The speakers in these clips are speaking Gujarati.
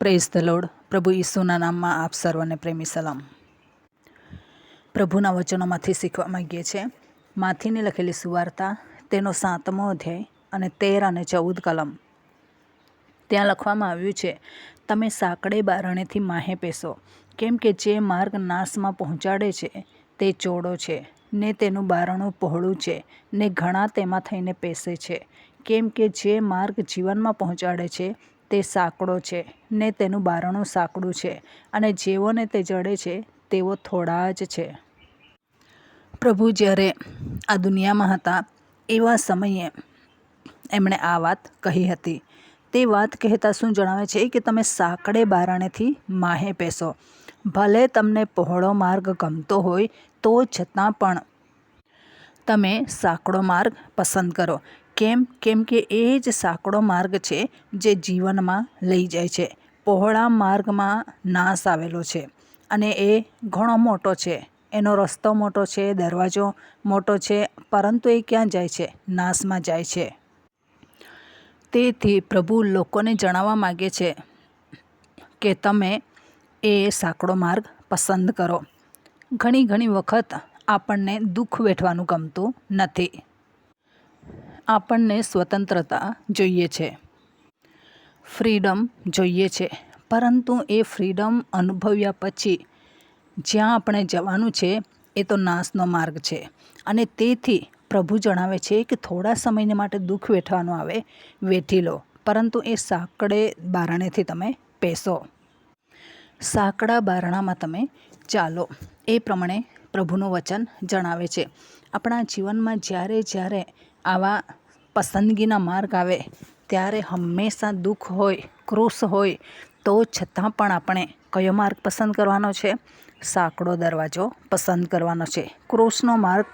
Praise the lord. પ્રભુ ઈસુના નામમાં આપ સર્વને પ્રેમી સલામ. પ્રભુના વચનોમાંથી શીખવા માંગીએ છીએ. માથીની લખેલી સુવાર્તા તેનો 7મો અધ્યાય અને 13 અને 14 કલમ. ત્યાં લખવામાં આવ્યું છે, તમે સાંકડે બારણેથી માહે પેસો, કેમ કે જે માર્ગ નાશમાં પહોંચાડે છે તે ચોડો છે, ને તેનું બારણું પહોળું છે, ને ઘણા તેમાં થઈને પેસે છે. કેમ કે જે માર્ગ જીવનમાં પહોંચાડે છે તે સાંકડો છે, ને તેનું બારણું સાંકડું છે, અને જેઓને તે જડે છે તેઓ થોડા જ છે. પ્રભુ જ્યારે આ દુનિયામાં હતા એવા સમયે એમણે આ વાત કહી હતી. તે વાત કહેતા શું જણાવે છે કે તમે સાંકડે બારણેથી માહે પેસો. ભલે તમને પહોળો માર્ગ ગમતો હોય તો છતાં પણ તમે સાંકડો માર્ગ પસંદ કરો. કેમ કે એ જ સાંકડો માર્ગ છે જે જીવનમાં લઈ જાય છે. પહોળા માર્ગમાં નાશ આવેલો છે અને એ ઘણો મોટો છે. એનો રસ્તો મોટો છે, દરવાજો મોટો છે, પરંતુ એ ક્યાં જાય છે? નાશમાં જાય છે. તેથી પ્રભુ લોકોને જણાવવા માગે છે કે તમે એ સાંકડો માર્ગ પસંદ કરો. ઘણી વખત આપણને દુઃખ વેઠવાનું ગમતું નથી. આપણને સ્વતંત્રતા જોઈએ છે, ફ્રીડમ જોઈએ છે, પરંતુ એ ફ્રીડમ અનુભવ્યા પછી જ્યાં આપણે જવાનું છે એ તો નાશનો માર્ગ છે. અને તેથી પ્રભુ જણાવે છે કે થોડા સમયને માટે દુઃખ વેઠવાનું આવે, વેઠી લો, પરંતુ એ સાંકડે બારણેથી તમે પેસો. સાંકડા બારણામાં તમે ચાલો. એ પ્રમાણે પ્રભુનું વચન જણાવે છે. આપણા જીવનમાં જ્યારે આવા પસંદગીના માર્ગ આવે ત્યારે હંમેશા દુઃખ હોય, ક્રોશ હોય, તો છતાં પણ આપણે કયો માર્ગ પસંદ કરવાનો છે? સાંકડો દરવાજો પસંદ કરવાનો છે, ક્રોશનો માર્ગ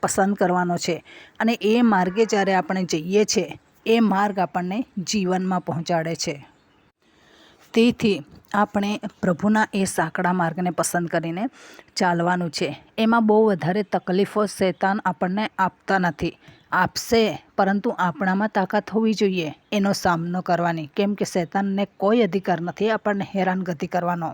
પસંદ કરવાનો છે. અને એ માર્ગે જ્યારે આપણે જઈએ છીએ એ માર્ગ આપણને જીવનમાં પહોંચાડે છે. તેથી આપણે પ્રભુના એ સાંકડા માર્ગને પસંદ કરીને ચાલવાનું છે. એમાં બહુ વધારે તકલીફો શૈતાન આપણને આપતા નથી. આપશે, પરંતુ આપણામાં તાકાત હોવી જોઈએ એનો સામનો કરવાની. કેમ કે શૈતાનને કોઈ અધિકાર નથી આપણને હેરાનગતિ કરવાનો.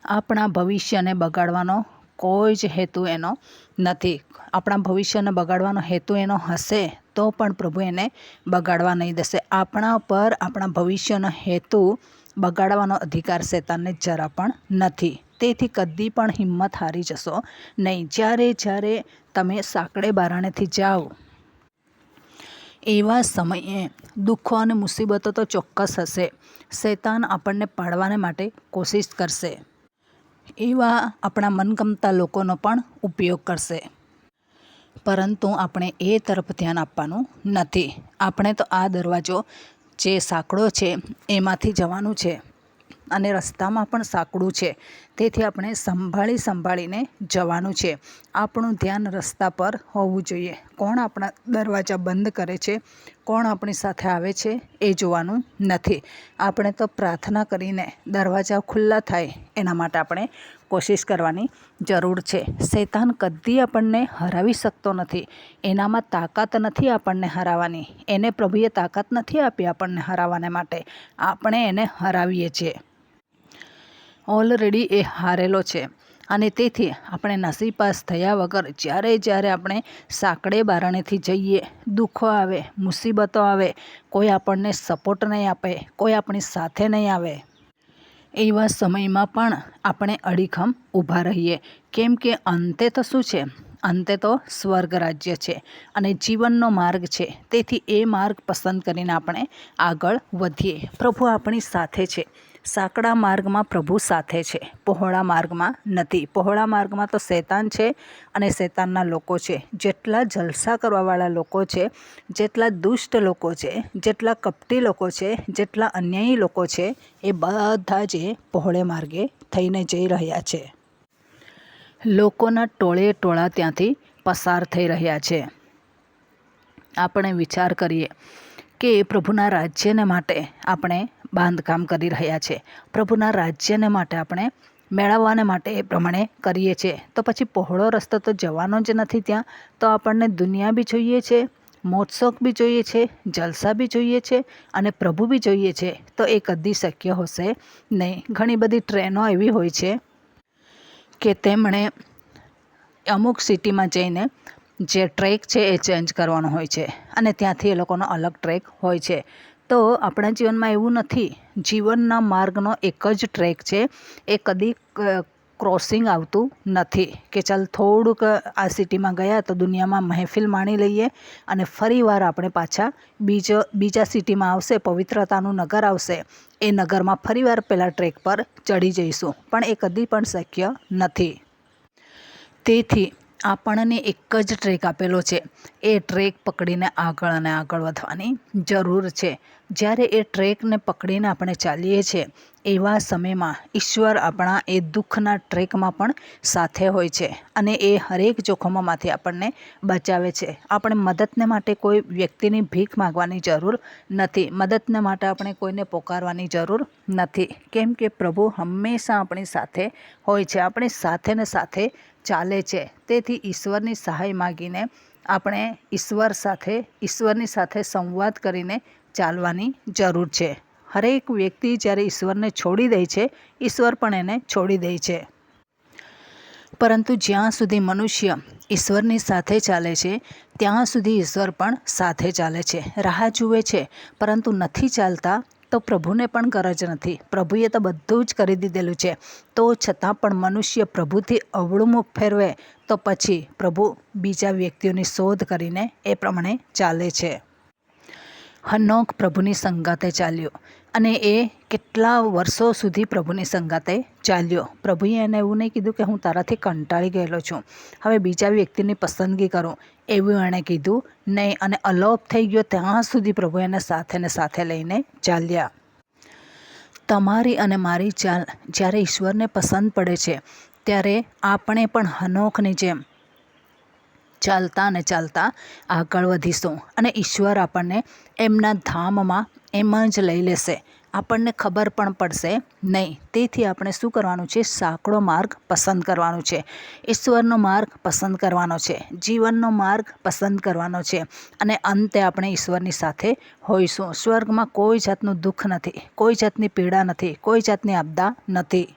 આપણા ભવિષ્યને બગાડવાનો કોઈ જ હેતુ એનો નથી. આપણા ભવિષ્યને બગાડવાનો હેતુ એનો હશે તો પણ પ્રભુ એને બગાડવા નહીં દેશે. આપણા પર આપણા ભવિષ્યનો હેતુ બગાડવાનો અધિકાર શૈતાનને જરા પણ નથી. તેથી કદી પણ હિંમત હારી જશો નહીં. જ્યારે તમે સાંકડે બારણેથી જાઓ એવા સમયે દુઃખો અને મુસીબતો તો ચોક્કસ હશે. શૈતાન આપણને પાડવાને માટે કોશિશ કરશે. એવા આપણા મનગમતા લોકોનો પણ ઉપયોગ કરશે, પરંતુ આપણે એ તરફ ધ્યાન આપવાનું નથી. આપણે તો આ દરવાજો જે સાંકડો છે એમાંથી જવાનું છે, અને રસ્તામાં પણ સાંકડું છે. તેથી આપણે સંભાળીને જવાનું છે. આપણું ધ્યાન રસ્તા પર હોવું જોઈએ. કોણ આપણા દરવાજા બંધ કરે છે, કોણ આપણી સાથે આવે છે એ જોવાનું નથી. આપણે તો પ્રાર્થના કરીને દરવાજા ખુલ્લા થાય એના માટે આપણે કોશિશ કરવાની જરૂર છે. શૈતાન કદી આપણને હરાવી શકતો નથી. એનામાં તાકાત નથી આપણને હરાવવાની. એને પ્રભુએ તાકાત નથી આપી આપણને હરાવવાને માટે. આપણે એને હરાવીએ છીએ. ઓલરેડી એ હારેલો છે. અને તેથી આપણે નાસીપાસ થયા વગર જ્યારે આપણે સાંકડે બારણેથી જઈએ, દુઃખો આવે, મુસીબતો આવે, કોઈ આપણને સપોર્ટ નહીં આપે, કોઈ આપણી સાથે નહીં આવે, એવા સમયમાં પણ આપણે અડીખમ ઊભા રહીએ. કેમ કે અંતે તો શું છે? અંતે તો સ્વર્ગ રાજ્ય છે અને જીવનનો માર્ગ છે. તેથી એ માર્ગ પસંદ કરીને આપણે આગળ વધીએ. પ્રભુ આપણી સાથે છે. સાંકડા માર્ગમાં પ્રભુ સાથે છે, પહોળા માર્ગમાં નથી. પહોળા માર્ગમાં તો શૈતાન છે અને શૈતાનના લોકો છે. જેટલા જલસા કરવાવાળા લોકો છે, જેટલા દુષ્ટ લોકો છે, જેટલા કપટી લોકો છે, જેટલા અન્યાયી લોકો છે, એ બધા જ પહોળે માર્ગે થઈને જઈ રહ્યા છે. લોકોના ટોળા ત્યાંથી પસાર થઈ રહ્યા છે. આપણે વિચાર કરીએ કે પ્રભુના રાજ્યને માટે આપણે બાંધકામ કરી રહ્યા છે. પ્રભુના રાજ્યને માટે આપણે મેળવવાને માટે એ પ્રમાણે કરીએ છીએ. તો પછી પહોળો રસ્તો તો જવાનો જ નથી ત્યાં. તો આપણને દુનિયા બી જોઈએ છે, મોજશોખ બી જોઈએ છે, જલસા બી જોઈએ છે અને પ્રભુ બી જોઈએ છે, તો એ કદી શક્ય હશે નહીં. ઘણી બધી ટ્રેનો એવી હોય છે કે તેમણે અમુક સિટીમાં જઈને જે ટ્રેક છે એ ચેન્જ કરવાનો હોય છે અને ત્યાંથી એ લોકોનો અલગ ટ્રેક હોય છે. તો આપણા જીવનમાં એવું નથી. જીવનના માર્ગનો એક જ ટ્રેક છે, એ કદી ક્રોસિંગ આવતું નથી કે ચાલ થોડુંક આ સિટીમાં ગયા તો દુનિયામાં મહેફિલ માણી લઈએ અને ફરી વાર આપણે પાછા બીજા સિટીમાં આવશે, પવિત્રતાનું નગર આવશે, એ નગરમાં ફરીવાર પેલા ટ્રેક પર ચડી જઈશું, પણ એ કદી પણ શક્ય નથી. તેથી આપણને એક જ ટ્રેક આપેલો છે, એ ટ્રેક પકડીને આગળ અને આગળ વધવાની જરૂર છે. જ્યારે એ ટ્રેકને પકડીને આપણે ચાલીએ છીએ એવા સમયમાં ઈશ્વર આપણા એ દુઃખના ટ્રેકમાં પણ સાથે હોય છે અને એ હરેક જોખમોમાંથી આપણને બચાવે છે. આપણે મદદને માટે કોઈ વ્યક્તિની ભીખ માગવાની જરૂર નથી. મદદને માટે આપણે કોઈને પોકારવાની જરૂર નથી, કેમ કે પ્રભુ હંમેશા આપણી સાથે હોય છે, આપણી સાથે ને સાથે ચાલે છે. તેથી ઈશ્વરની સહાય માગીને આપણે ઈશ્વરની સાથે સંવાદ કરીને ચાલવાની જરૂર છે. હરેક વ્યક્તિ જ્યારે ઈશ્વરને છોડી દે છે, ઈશ્વર પણ એને છોડી દે છે. પરંતુ જ્યાં સુધી મનુષ્ય ઈશ્વરની સાથે ચાલે છે ત્યાં સુધી ઈશ્વર પણ સાથે ચાલે છે. રાહ જુએ છે પરંતુ નથી ચાલતા, તો પ્રભુને પણ ગરજ નથી. પ્રભુએ તો બધું જ કરી દીધેલું છે, તો છતાં પણ મનુષ્ય પ્રભુથી અવળું મુખ ફેરવે તો પછી પ્રભુ બીજા વ્યક્તિઓની શોધ કરીને એ પ્રમાણે ચાલે છે. હનોક પ્રભુની સંગાતે ચાલ્યો અને એ કેટલા વર્ષો સુધી પ્રભુની સંગાતે ચાલ્યો. પ્રભુએ એને એવું નહીં કીધું કે હું તારાથી કંટાળી ગયેલો છું, હવે બીજા વ્યક્તિની પસંદગી કરું, એવું એણે કીધું નહીં. અને અલોપ થઈ ગયો ત્યાં સુધી પ્રભુ એને સાથે ને સાથે લઈને ચાલ્યા. તમારી અને મારી ચાલ જ્યારે ઈશ્વરને પસંદ પડે છે ત્યારે આપણે પણ હનોકની જેમ ચાલતા ને ચાલતા આગળ વધીશું અને ઈશ્વર આપણને એમના ધામમાં એમ જ લઈ લેશે. આપણને ખબર પણ પડશે નહીં. તેથી આપણે શું કરવાનું છે? સાંકડો માર્ગ પસંદ કરવાનો છે, ઈશ્વરનો માર્ગ પસંદ કરવાનો છે, જીવનનો માર્ગ પસંદ કરવાનો છે અને અંતે આપણે ઈશ્વરની સાથે હોઈશું. સ્વર્ગમાં કોઈ જાતનું દુઃખ નથી, કોઈ જાતની પીડા નથી, કોઈ જાતની આપદા નથી.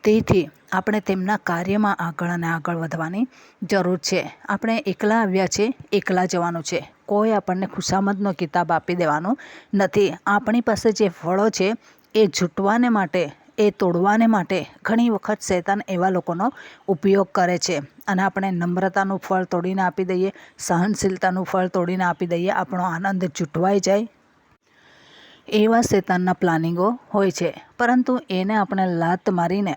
તેથી આપણે તેમના કાર્યમાં આગળ અને આગળ વધવાની જરૂર છે. આપણે એકલા આવ્યા છે, એકલા જવાનું છે. કોઈ આપણને ખુશામતનો કિતાબ આપી દેવાનું નથી. આપણી પાસે જે ફળો છે એ ઝૂંટવાને માટે, એ તોડવાને માટે ઘણી વખત શૈતાન એવા લોકોનો ઉપયોગ કરે છે અને આપણે નમ્રતાનું ફળ તોડીને આપી દઈએ, સહનશીલતાનું ફળ તોડીને આપી દઈએ, આપણો આનંદ ઝૂંટવાઈ જાય. એવા શૈતાનના પ્લાનિંગો હોય છે, પરંતુ એને આપણે લાત મારીને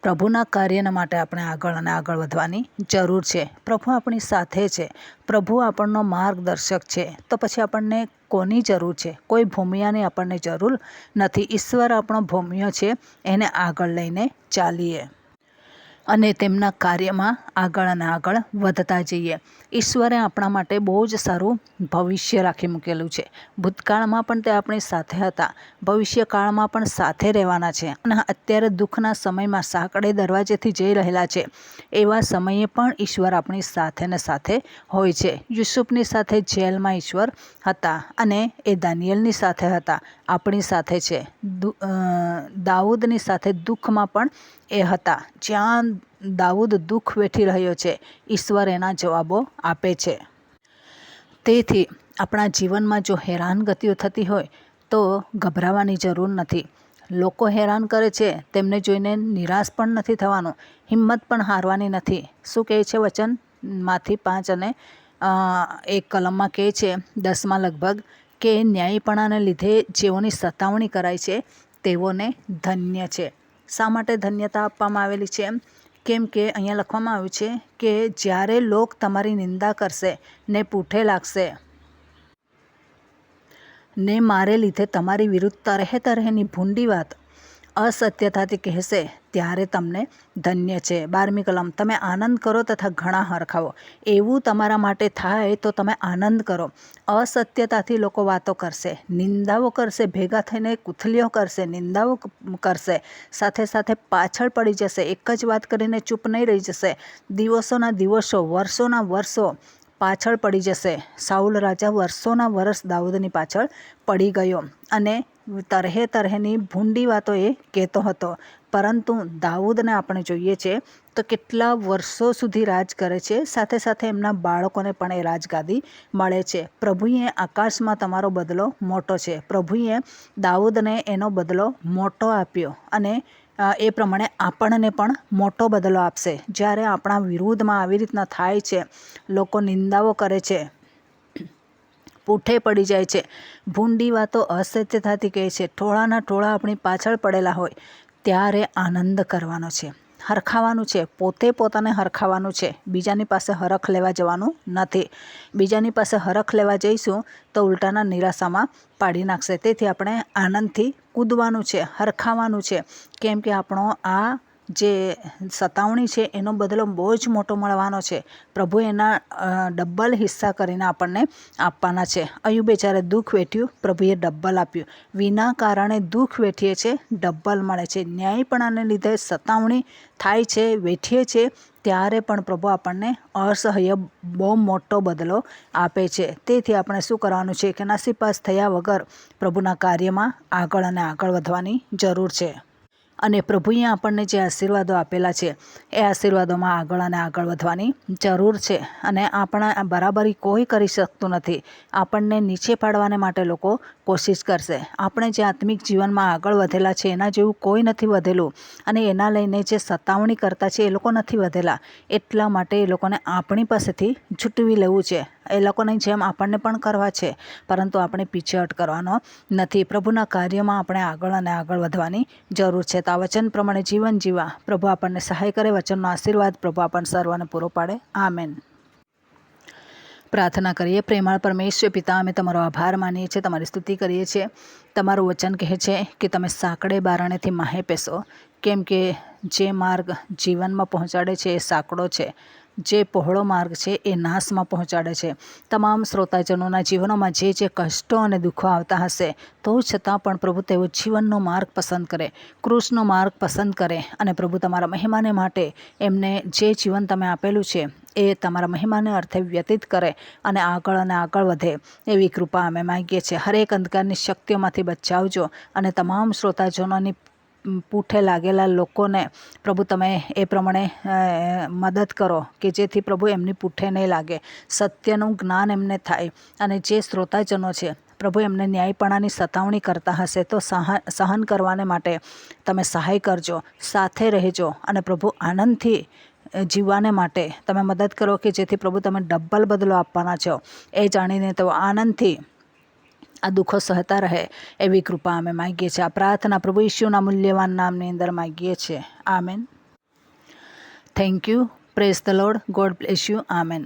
પ્રભુના કાર્યના માટે આપણે આગળ અને આગળ વધવાની જરૂર છે. પ્રભુ આપણી સાથે છે, પ્રભુ આપણનો માર્ગદર્શક છે, તો પછી આપણને કોની જરૂર છે? કોઈ ભૂમિયાની આપણને જરૂર નથી. ઈશ્વર આપણો ભૂમિયો છે, એને આગળ લઈને ચાલીએ અને તેમના કાર્યમાં આગળ અને આગળ વધતા જઈએ. ઈશ્વરે આપણા માટે બહુ જ સારું ભવિષ્ય રાખી મૂકેલું છે. ભૂતકાળમાં પણ તે આપણી સાથે હતા, ભવિષ્યકાળમાં પણ સાથે રહેવાના છે અને અત્યારે દુઃખના સમયમાં સાંકડે દરવાજેથી જઈ રહેલા છે એવા સમયે પણ ઈશ્વર આપણી સાથે ને સાથે હોય છે. યુસુફની સાથે જેલમાં ઈશ્વર હતા અને એ દાનિયેલની સાથે હતા, આપણી સાથે છે. દાઉદની સાથે દુઃખમાં પણ એ હતા. જ્યાં દાઉદ દુઃખ વેઠી રહ્યો છે, ઈશ્વર એના જવાબો આપે છે. તેથી આપણા જીવનમાં જો હેરાનગતિઓ થતી હોય તો ગભરાવાની જરૂર નથી. લોકો હેરાન કરે છે તેમને જોઈને નિરાશ પણ નથી થવાનું, હિંમત પણ હારવાની નથી. શું કહે છે વચન? માંથી 5 અને 1 કલમમાં કહે છે, 10માં લગભગ, કે ન્યાયીપણાને લીધે જેઓની સતાવણી કરાય છે તેઓને ધન્ય છે. શા માટે ધન્યતા આપવામાં આવેલી છે? કેમ કે અહીંયા લખવામાં આવ્યું છે કે જ્યારે લોક તમારી નિંદા કરશે ને પૂઠે લાગશે ને મારે લીધે તમારી વિરુદ્ધ તરહે તરહેની ભૂંડી વાત અસત્યતાથી કહેશે, ત્યારે તમને ધન્ય છે. 12મી કલમ, તમે આનંદ કરો તથા ઘણા હરખાવો. એવું તમારા માટે થાય તો તમે આનંદ કરો. અસત્યતાથી લોકો વાતો કરશે, નિંદાઓ કરશે, ભેગા થઈને કુથલીઓ કરશે, નિંદાઓ કરશે, સાથે સાથે પાછળ પડી જશે, એક જ વાત કરીને ચૂપ નહીં રહી જશે. દિવસોના દિવસો, વર્ષોના વર્ષો પાછળ પડી જશે. સાઉલ રાજા વર્ષોના વર્ષ દાઉદની પાછળ પડી ગયો અને તરહે તરહેની ભૂંડી વાતો એ કહેતો હતો. પરંતુ દાઉદને આપણે જોઈએ છે તો કેટલા વર્ષો સુધી રાજ કરે છે, સાથે સાથે એમના બાળકોને પણ એ રાજગાદી મળે છે. પ્રભુએ આકાશમાં તમારો બદલો મોટો છે. પ્રભુએ દાઉદને એનો બદલો મોટો આપ્યો અને એ પ્રમાણે આપણને પણ મોટો બદલો આપશે. જ્યારે આપણા વિરુદ્ધમાં આવી રીતના થાય છે, લોકો નિંદાઓ કરે છે, પૂઠે પડી જાય છે, ભૂંડી વાતો અસત્યતાથી કહે છે, ટોળાના ટોળા આપણી પાછળ પડેલા હોય, ત્યારે આનંદ કરવાનો છે, હરખાવાનું છે, પોતે પોતાને હરખાવાનું છે. બીજાની પાસે હરખ લેવા જવાનું નથી. બીજાની પાસે હરખ લેવા જઈશું તો ઉલટાના નિરાશામાં પાડી નાખશે. તેથી આપણે આનંદથી કૂદવાનું છે, હરખાવાનું છે, કેમ કે આપણો આ જે સતાવણી છે એનો બદલો બહુ જ મોટો મળવાનો છે. પ્રભુ એના ડબલ હિસ્સા કરીને આપણને આપવાના છે. અયુબે જ્યારે દુઃખ વેઠ્યું, પ્રભુએ ડબલ આપ્યું. વિના કારણે દુઃખ વેઠીએ છીએ, ડબલ મળે છે. ન્યાયપણાને લીધે સતાવણી થાય છે, વેઠીએ છીએ, ત્યારે પણ પ્રભુ આપણને અસહ્ય બહુ મોટો બદલો આપે છે. તેથી આપણે શું કરવાનું છે કે નાસીપાસ થયા વગર પ્રભુના કાર્યમાં આગળ અને આગળ વધવાની જરૂર છે. અને પ્રભુએ આપણને જે આશીર્વાદો આપેલા છે એ આશીર્વાદોમાં આગળ અને આગળ વધવાની જરૂર છે. અને આપણા બરાબરી કોઈ કરી શકતું નથી. આપણને નીચે પાડવાને માટે લોકો કોશિશ કરશે. આપણે જે આત્મિક જીવનમાં આગળ વધેલા છે એના જેવું કોઈ નથી વધેલું, અને એના લઈને જે સતાવણી કરતા છે એ લોકો નથી વધેલા. એટલા માટે એ લોકોને આપણી પાસેથી છૂટવી લેવું છે. એ લોકોની જેમ આપણને પણ કરવા છે, પરંતુ આપણે પીછેહટ કરવાનો નથી. પ્રભુના કાર્યમાં આપણે આગળ અને આગળ વધવાની જરૂર છે. તો આ વચન પ્રમાણે જીવન જીવવા પ્રભુ આપણને સહાય કરે. વચનનો આશીર્વાદ પ્રભુ આપણને સર્વને પૂરો પાડે. આમેન. પ્રાર્થના કરીએ. પ્રેમાળ પરમેશ્વર પિતા, અમે તમારો આભાર માનીએ છીએ, તમારી સ્તુતિ કરીએ છીએ. તમારું વચન કહે છે કે તમે સાંકડે બારણેથી માહે પેશો, કેમ કે જે માર્ગ જીવનમાં પહોંચાડે છે એ સાંકડો છે, જે પહોળો માર્ગ છે એ નાશમાં પહોંચાડે છે. તમામ શ્રોતાજનોના જીવનોમાં જે કષ્ટો અને દુઃખો આવતા હશે, તો છતાં પણ પ્રભુ તેઓ જીવનનો માર્ગ પસંદ કરે, ક્રૂસનો માર્ગ પસંદ કરે, અને પ્રભુ તમારા મહિમાને માટે એમને જે જીવન તમે આપેલું છે એ તમારા મહિમાને અર્થે વ્યતીત કરે અને આગળ વધે, એવી કૃપા અમે માગીએ છીએ. હરેક અંધકારની શક્તિઓમાંથી બચાવજો અને તમામ શ્રોતાજનોની પૂઠે લાગેલા લોકોને પ્રભુ તમે એ પ્રમાણે મદદ કરો કે જેથી પ્રભુ એમની પૂઠે નહીં લાગે, સત્યનું જ્ઞાન એમને થાય. અને જે શ્રોતાજનો છે પ્રભુ એમને ન્યાયપણાની સતાવણી કરતા હશે તો સહન કરવાને માટે તમે સહાય કરજો, સાથે રહેજો, અને પ્રભુ આનંદથી જીવવાને માટે તમે મદદ કરો કે જેથી પ્રભુ તમે ડબલ બદલો આપવાના છો એ જાણીને તેઓ આનંદથી આ દુઃખો સહતા રહે, એવી કૃપા અમે માગીએ છીએ. આ પ્રાર્થના પ્રભુ ઈશ્વના મૂલ્યવાન નામની અંદર માગીએ છીએ. Amen. Thank you. Praise the lord. God bless you. Amen.